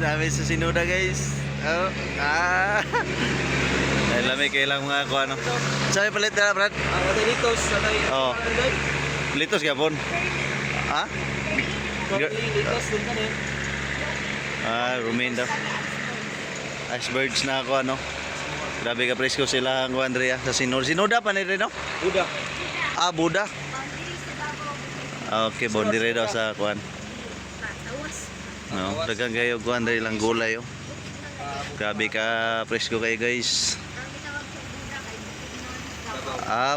namin sa Sinoda guys. Oh, dahil lamig kailang mga ako ano. Sabi palit na Brad? Ada litos, ada Oh. Litos gapon. Ha? litos din kan Rumain daw. Icebergs na ako ano. Grabe ka presko sila ang Andrea sa Sinoda. Sinoda pa ni rin no? Budak. Buda. Okay, bondire daw sa kuan. No, dagang kayo kuan dahil lang gulay oh. Grabe ka presko kayo guys.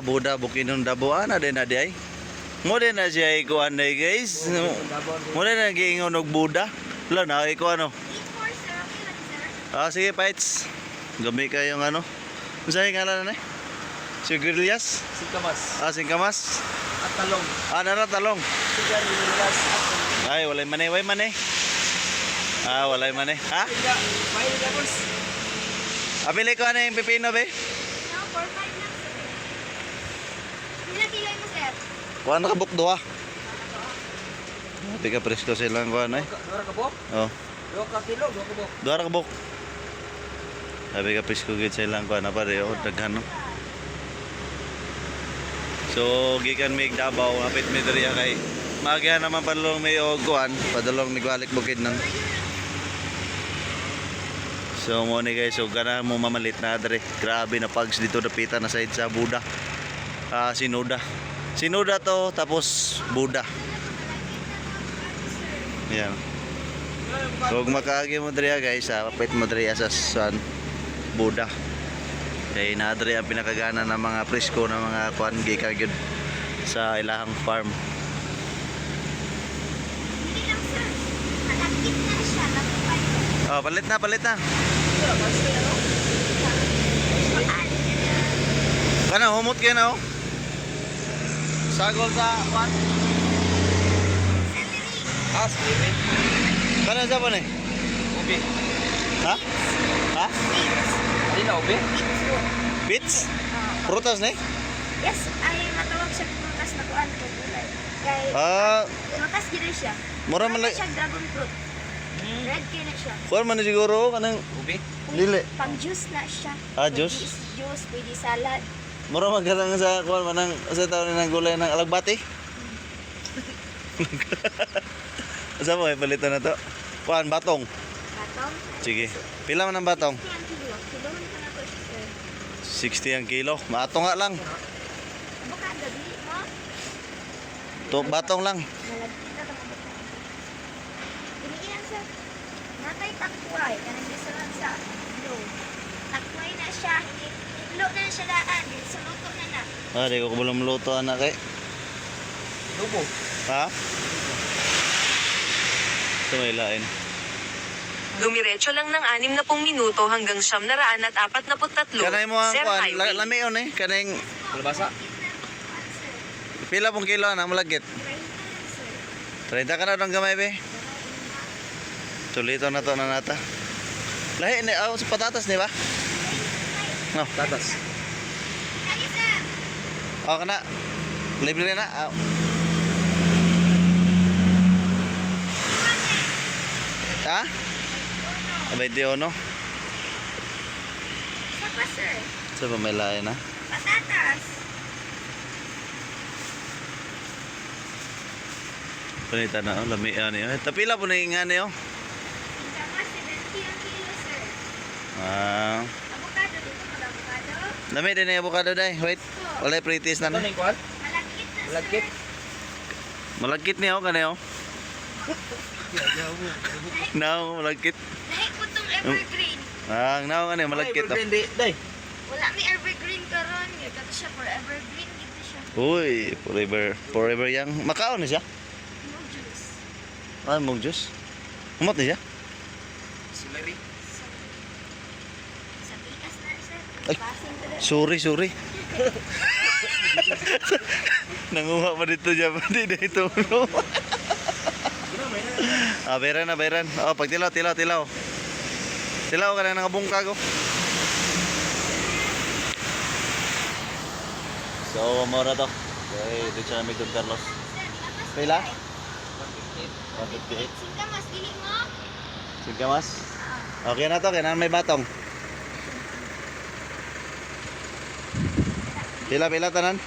Buda Bukidnon Dabo na din na di ay. Mo din na siya kuan day guys. Mo din na giingon og Buda. Wala na ko ano. Sige Pites. Gami kayong ano. Unsay ngalan na? Sigarilyas? Singkamas. Singkamas. At talong. Nara talong. Sigarilyas at Ay, walay manay, way manay. Walay manay. Ha? May lagos. Abili ko ano yung pipino be? No, 4-5 lang sir. Ilang kilo mo sir? Kuha na kabuk doha. Pika presko silang kuha na eh. Dua ka bok? Oh. 2 ka kilo, 2 ka bok. Doha ra kabuk. Sabi ka presko gid silang kuha na pare oh, daghan no. So gikan mig Davao apit mi diri kay magya naman padulong may kuan, padulong mi Gwalik Bukidnon. So mo ni guys, so gana mo mamalit na diri. Grabe na pags dito dapitan na side sa Buda. Sinoda. Sinoda to tapos Buda. Yan. So kung makaagi mo diri guys, apit mo diri sa Buda. Kay naadri ang pinakagana ng mga presko ng mga kuan gikan gyud sa ilahang farm. Hindi lang sir. Malakit na siya. Palit na. Kana humot kay na oh. Sagol sa kuan. Celery. Kana sa pa ni? Ubi. Ha? Ari na ubi? Beets? Prutas ni? Yes, ay matawag siya prutas na kuan ko gulay. Kay prutas gid siya. Mura man Siya dragon fruit. Red kay na siya. kuan man ni siguro kanang Ubi? dili. Pang juice na siya. Juice? Juice, pwede salad. Mura man kanang sa kuan man sa taon ng gulay ng alagbati. Asa mo palitan na to? Kuan batong. Batong. Sige. Pila man ang batong? 60 ang kilo. Kilo man ka na to siya sir. 60 ang kilo. Maato nga lang. Avocado di mo. To batong lang. Malagkit na tong avocado. Dili sir. Natay takway kanang gisalan sa low. Takway na siya. Ilo na siya daan. Suluto na na. Di ko kabulong luto anak eh. Lubo. Ha? Ito may lain. Dumiretso lang ng 60 minuto hanggang 943. Kanay mo ang Sir kuan. Highway. Lami yun eh. Kanay Kalabasa. pila pong kilo na malagkit. 30 ka na doon gamay be. Tulito na to na nata. Lahi ni sa patatas ni ba? No. Tatas. Ay sir. Kana. Libre na. Ha? Abay di ono. Isa pa sir. Sa pa may lain na. Patatas. Panita na oh, lami ani. Tapila po na ingani oh. Isa pa 70 ang kilo sir. Avocado dito pag avocado. Lami din ang avocado dai. Wait. Walay pretties na. Ano yung kuhan? Malagkit na sir. Malagkit. Malagkit niya oh kanay oh. Now malagkit. Dahil po itong evergreen. Now kanay malagkit oh. Day. Wala may evergreen karon. Ito siya for evergreen. Dito siya. Uy, forever yang. Makaon na siya. No juice. Mong juice. Humot na siya. Celery. Sa tikas na sir. Ay. Passing to the... Sorry. Nanguha pa dito dyan. Hindi na ito. Bayaran. Pag tilaw. Tilaw ka na nakabungkag oh. So, mura to. Okay, dito siya namin Carlos. Pila? 158. Singkamas, dili mo? Singkamas? Okay na to, kailangan may batong. Pila tanan?